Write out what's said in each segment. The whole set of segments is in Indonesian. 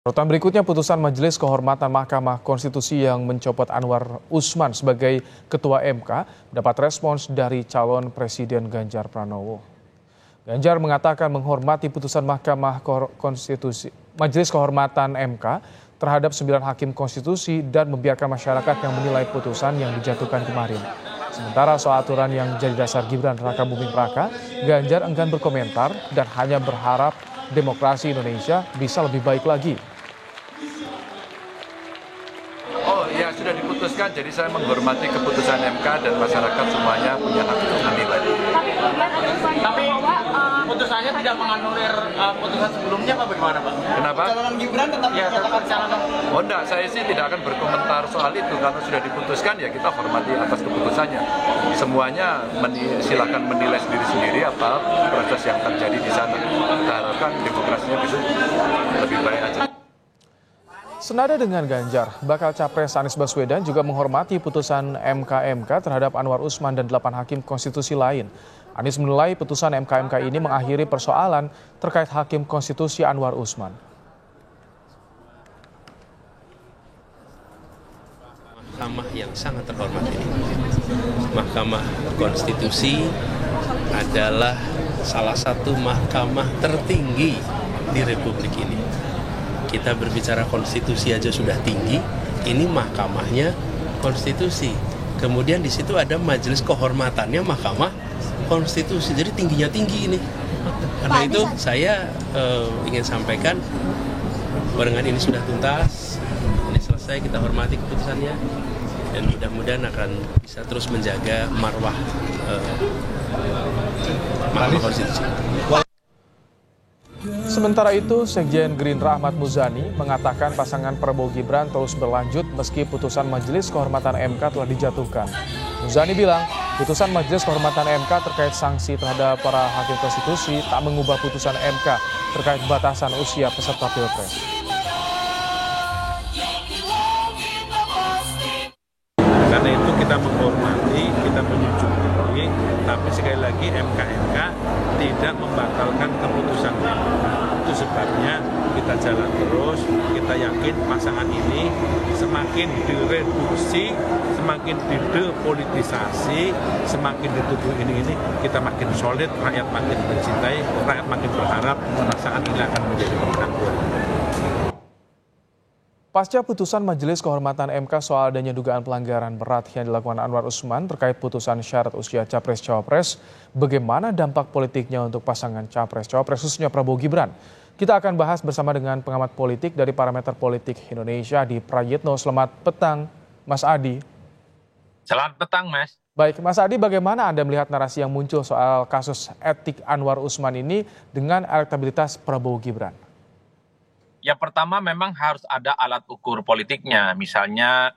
Sorotan berikutnya putusan Majelis Kehormatan Mahkamah Konstitusi yang mencopot Anwar Usman sebagai Ketua MK mendapat respons dari calon Presiden Ganjar Pranowo. Ganjar mengatakan menghormati putusan Mahkamah Konstitusi Majelis Kehormatan MK terhadap 9 hakim konstitusi dan membiarkan masyarakat yang menilai putusan yang dijatuhkan kemarin. Sementara soal aturan yang jadi dasar Gibran Raka Buming Raka, Ganjar enggan berkomentar dan hanya berharap demokrasi Indonesia bisa lebih baik lagi. Oh ya, sudah diputuskan, jadi saya menghormati keputusan MK dan masyarakat semuanya punya hak untuk menilai. Tapi putusannya tidak menganulir putusan sebelumnya apa bagaimana, Pak? Kenapa? Calonan Gibran tetap menyatakan calonan. Oh enggak, saya sih tidak akan berkomentar soal itu karena sudah diputuskan ya kita hormati atas keputusannya. Semuanya silahkan menilai sendiri-sendiri apa proses yang terjadi di sana. Kita harapkan demokrasinya bisa lebih baik aja. Senada dengan Ganjar, bakal Capres Anies Baswedan juga menghormati putusan MK terhadap Anwar Usman dan 8 hakim konstitusi lain. Anies menilai putusan MK ini mengakhiri persoalan terkait hakim konstitusi Anwar Usman. Mahkamah yang sangat terhormat ini. Mahkamah Konstitusi adalah salah satu mahkamah tertinggi di Republik ini. Kita berbicara konstitusi aja sudah tinggi, ini mahkamahnya konstitusi. Kemudian di situ ada majelis kehormatannya Mahkamah Konstitusi, jadi tingginya tinggi ini. Karena itu saya ingin sampaikan, barengan ini sudah tuntas, ini selesai, kita hormati keputusannya, dan mudah-mudahan akan bisa terus menjaga marwah Mahkamah Konstitusi. Sementara itu, Sekjen Gerindra Ahmad Muzani mengatakan pasangan Prabowo Gibran terus berlanjut meski putusan Majelis Kehormatan MK telah dijatuhkan. Muzani bilang, putusan Majelis Kehormatan MK terkait sanksi terhadap para hakim konstitusi tak mengubah putusan MK terkait batasan usia peserta Pilpres. Karena itu kita menghormati, kita menyetujui, tapi sekali lagi MK tidak membatalkan keputusan MK. Itu sebabnya kita jalan terus, kita yakin pasangan ini semakin direduksi, semakin didepolitisasi, semakin dituduh ini, kita makin solid, rakyat makin mencintai, rakyat makin berharap pasangan ini akan menjadi pemenang. Pasca putusan Majelis Kehormatan MK soal adanya dugaan pelanggaran berat yang dilakukan Anwar Usman terkait putusan syarat usia Capres-Cawapres, bagaimana dampak politiknya untuk pasangan Capres-Cawapres khususnya Prabowo Gibran? Kita akan bahas bersama dengan pengamat politik dari Parameter Politik Indonesia Adi Prayitno. Selamat petang, Mas Adi. Selamat petang, Mas. Baik, Mas Adi, bagaimana Anda melihat narasi yang muncul soal kasus etik Anwar Usman ini dengan elektabilitas Prabowo Gibran? Yang pertama memang harus ada alat ukur politiknya, misalnya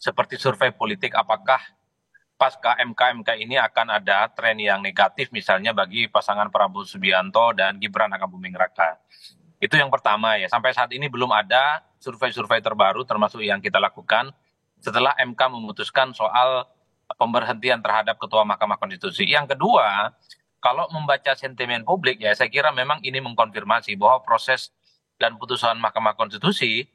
seperti survei politik apakah pasca MK ini akan ada tren yang negatif misalnya bagi pasangan Prabowo Subianto dan Gibran Raka Buming Raka. Itu yang pertama ya, sampai saat ini belum ada survei-survei terbaru termasuk yang kita lakukan setelah MK memutuskan soal pemberhentian terhadap Ketua Mahkamah Konstitusi. Yang kedua, kalau membaca sentimen publik ya saya kira memang ini mengkonfirmasi bahwa proses dan putusan Mahkamah Konstitusi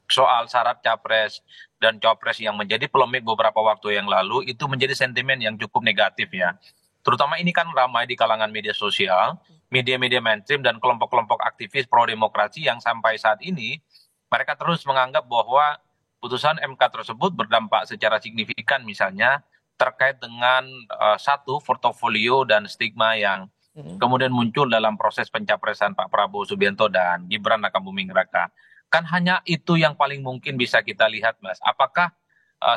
soal syarat capres dan cawapres yang menjadi polemik beberapa waktu yang lalu itu menjadi sentimen yang cukup negatif ya. Terutama ini kan ramai di kalangan media sosial, media-media mainstream dan kelompok-kelompok aktivis pro-demokrasi yang sampai saat ini mereka terus menganggap bahwa putusan MK tersebut berdampak secara signifikan misalnya terkait dengan satu portofolio dan stigma yang kemudian muncul dalam proses pencapresan Pak Prabowo Subianto dan Gibran Raka Buming Raka. Kan hanya itu yang paling mungkin bisa kita lihat, Mas. Apakah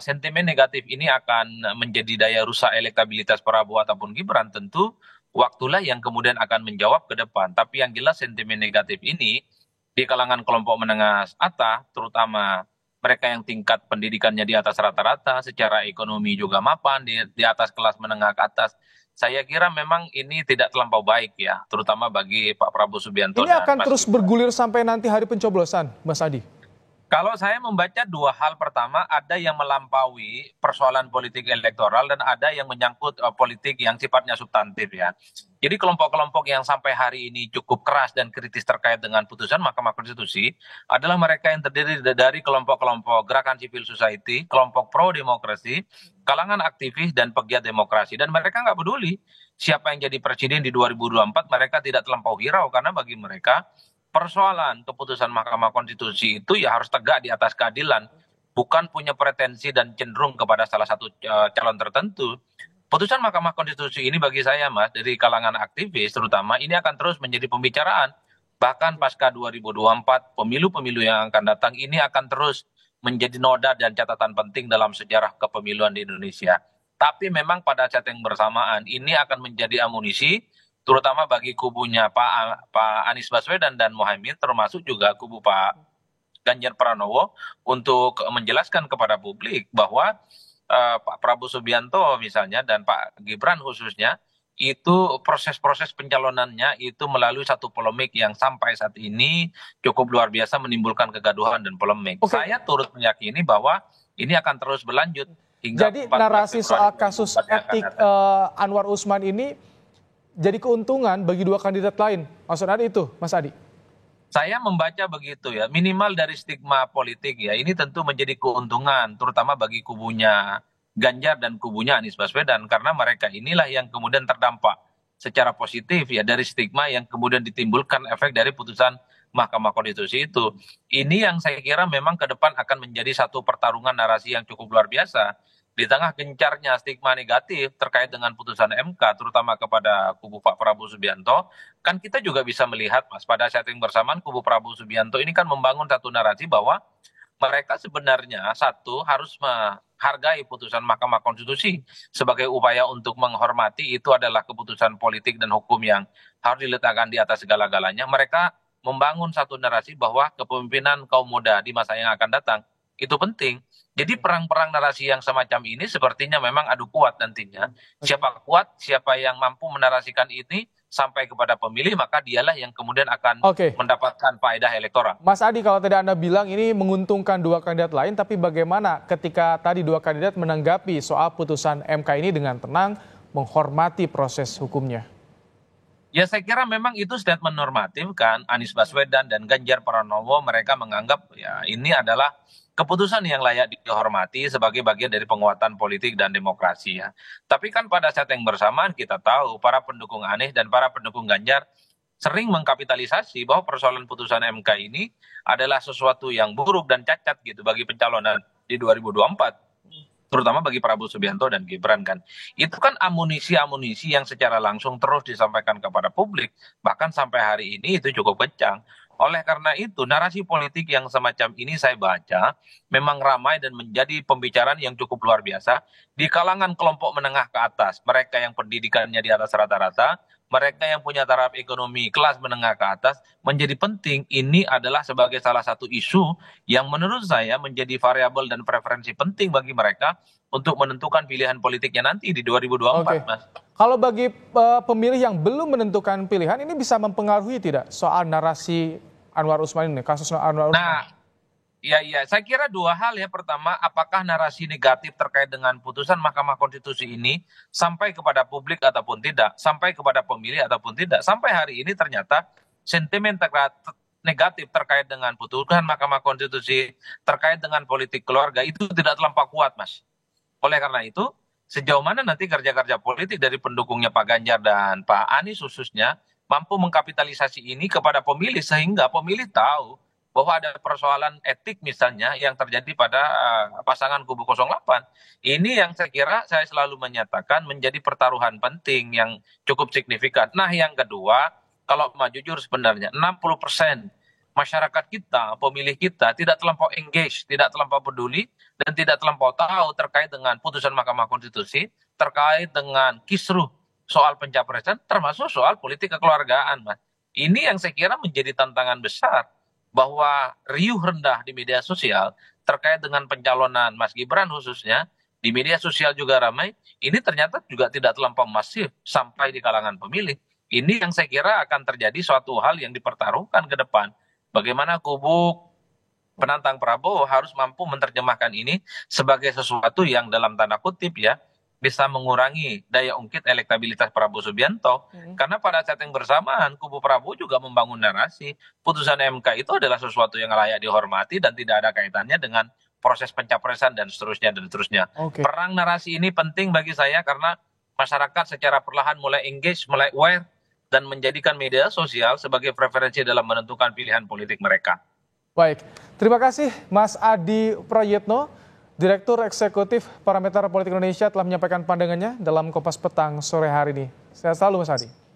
sentimen negatif ini akan menjadi daya rusak elektabilitas Prabowo ataupun Gibran? Tentu waktulah yang kemudian akan menjawab ke depan. Tapi yang jelas sentimen negatif ini di kalangan kelompok menengah atas, terutama mereka yang tingkat pendidikannya di atas rata-rata, secara ekonomi juga mapan, di atas kelas menengah ke atas, saya kira memang ini tidak terlampau baik ya, terutama bagi Pak Prabowo Subianto. Ini akan terus bergulir sampai nanti hari pencoblosan, Mas Adi? Kalau saya membaca dua hal, pertama ada yang melampaui persoalan politik elektoral dan ada yang menyangkut politik yang sifatnya substantif ya. Jadi kelompok-kelompok yang sampai hari ini cukup keras dan kritis terkait dengan putusan Mahkamah Konstitusi adalah mereka yang terdiri dari kelompok-kelompok gerakan civil society, kelompok pro demokrasi, kalangan aktivis dan pegiat demokrasi. Dan mereka nggak peduli siapa yang jadi presiden di 2024, mereka tidak terlampau hirau karena bagi mereka persoalan keputusan Mahkamah Konstitusi itu ya harus tegak di atas keadilan, bukan punya pretensi dan cenderung kepada salah satu calon tertentu. Putusan Mahkamah Konstitusi ini bagi saya, Mas, dari kalangan aktivis terutama, ini akan terus menjadi pembicaraan. Bahkan pasca 2024, pemilu-pemilu yang akan datang ini akan terus menjadi noda dan catatan penting dalam sejarah kepemiluan di Indonesia. Tapi memang pada saat yang bersamaan ini akan menjadi amunisi terutama bagi kubunya Pak Anies Baswedan dan Muhaimin, termasuk juga kubu Pak Ganjar Pranowo, untuk menjelaskan kepada publik bahwa Pak Prabowo Subianto misalnya dan Pak Gibran khususnya, itu proses-proses pencalonannya itu melalui satu polemik yang sampai saat ini cukup luar biasa menimbulkan kegaduhan dan polemik. Oke. Saya turut meyakini bahwa ini akan terus berlanjut hingga Jadi 14 narasi soal Februari kasus 2024 yang akan etik datang. Anwar Usman ini jadi keuntungan bagi dua kandidat lain. Maksud Anda itu, Mas Adi? Saya membaca begitu ya, minimal dari stigma politik ya, ini tentu menjadi keuntungan, terutama bagi kubunya Ganjar dan kubunya Anies Baswedan, karena mereka inilah yang kemudian terdampak secara positif ya dari stigma yang kemudian ditimbulkan efek dari putusan Mahkamah Konstitusi itu. Ini yang saya kira memang ke depan akan menjadi satu pertarungan narasi yang cukup luar biasa. Di tengah gencarnya stigma negatif terkait dengan putusan MK, terutama kepada kubu Pak Prabowo Subianto, kan kita juga bisa melihat, Mas, pada saat yang bersamaan kubu Prabowo Subianto ini kan membangun satu narasi bahwa mereka sebenarnya satu harus menghargai putusan Mahkamah Konstitusi sebagai upaya untuk menghormati itu adalah keputusan politik dan hukum yang harus diletakkan di atas segala-galanya. Mereka membangun satu narasi bahwa kepemimpinan kaum muda di masa yang akan datang itu penting. Jadi perang-perang narasi yang semacam ini sepertinya memang adu kuat nantinya. Siapa kuat, siapa yang mampu menarasikan ini sampai kepada pemilih, maka dialah yang kemudian akan Oke. mendapatkan faedah elektoral. Mas Adi, kalau tadi Anda bilang ini menguntungkan dua kandidat lain, tapi bagaimana ketika tadi dua kandidat menanggapi soal putusan MK ini dengan tenang, menghormati proses hukumnya? Ya saya kira memang itu statement normatif kan. Anies Baswedan dan Ganjar Pranowo mereka menganggap ya ini adalah keputusan yang layak dihormati sebagai bagian dari penguatan politik dan demokrasi ya. Tapi kan pada saat yang bersamaan kita tahu para pendukung Anies dan para pendukung Ganjar sering mengkapitalisasi bahwa persoalan putusan MK ini adalah sesuatu yang buruk dan cacat gitu bagi pencalonan di 2024. Terutama bagi Prabowo Subianto dan Gibran kan. Itu kan amunisi-amunisi yang secara langsung terus disampaikan kepada publik. Bahkan sampai hari ini itu cukup kencang. Oleh karena itu, narasi politik yang semacam ini saya baca memang ramai dan menjadi pembicaraan yang cukup luar biasa di kalangan kelompok menengah ke atas. Mereka yang pendidikannya di atas rata-rata, mereka yang punya taraf ekonomi kelas menengah ke atas, menjadi penting. Ini adalah sebagai salah satu isu yang menurut saya menjadi variabel dan preferensi penting bagi mereka untuk menentukan pilihan politiknya nanti di 2024, Oke. Mas. Kalau bagi pemilih yang belum menentukan pilihan, ini bisa mempengaruhi tidak soal narasi Anwar Usman ini, kasus Anwar Usman? Nah, ya, saya kira dua hal ya. Pertama, apakah narasi negatif terkait dengan putusan Mahkamah Konstitusi ini sampai kepada publik ataupun tidak, sampai kepada pemilih ataupun tidak. Sampai hari ini ternyata sentimen negatif terkait dengan putusan Mahkamah Konstitusi, terkait dengan politik keluarga itu tidak terlampau kuat, Mas. Oleh karena itu, sejauh mana nanti kerja-kerja politik dari pendukungnya Pak Ganjar dan Pak Anies khususnya mampu mengkapitalisasi ini kepada pemilih sehingga pemilih tahu bahwa ada persoalan etik misalnya yang terjadi pada pasangan kubu 08. Ini yang saya kira saya selalu menyatakan menjadi pertaruhan penting yang cukup signifikan. Nah yang kedua, kalau mau jujur sebenarnya 60% masyarakat kita, pemilih kita tidak terlampau engage, tidak terlampau peduli dan tidak terlampau tahu terkait dengan putusan Mahkamah Konstitusi, terkait dengan kisruh soal pencapresan, termasuk soal politik kekeluargaan, Mas. Ini yang saya kira menjadi tantangan besar, bahwa riuh rendah di media sosial terkait dengan pencalonan Mas Gibran khususnya, di media sosial juga ramai, ini ternyata juga tidak terlampau masif sampai di kalangan pemilih. Ini yang saya kira akan terjadi suatu hal yang dipertaruhkan ke depan. Bagaimana kubu penantang Prabowo harus mampu menerjemahkan ini sebagai sesuatu yang dalam tanda kutip ya bisa mengurangi daya ungkit elektabilitas Prabowo Subianto. Karena pada saat yang bersamaan kubu Prabowo juga membangun narasi putusan MK itu adalah sesuatu yang layak dihormati dan tidak ada kaitannya dengan proses pencapresan dan seterusnya dan seterusnya. Perang narasi ini penting bagi saya karena masyarakat secara perlahan mulai engage, mulai aware dan menjadikan media sosial sebagai preferensi dalam menentukan pilihan politik mereka. Baik, terima kasih Mas Adi Prayitno, Direktur Eksekutif Parameter Politik Indonesia telah menyampaikan pandangannya dalam Kompas Petang sore hari ini. Sehat selalu Mas Adi.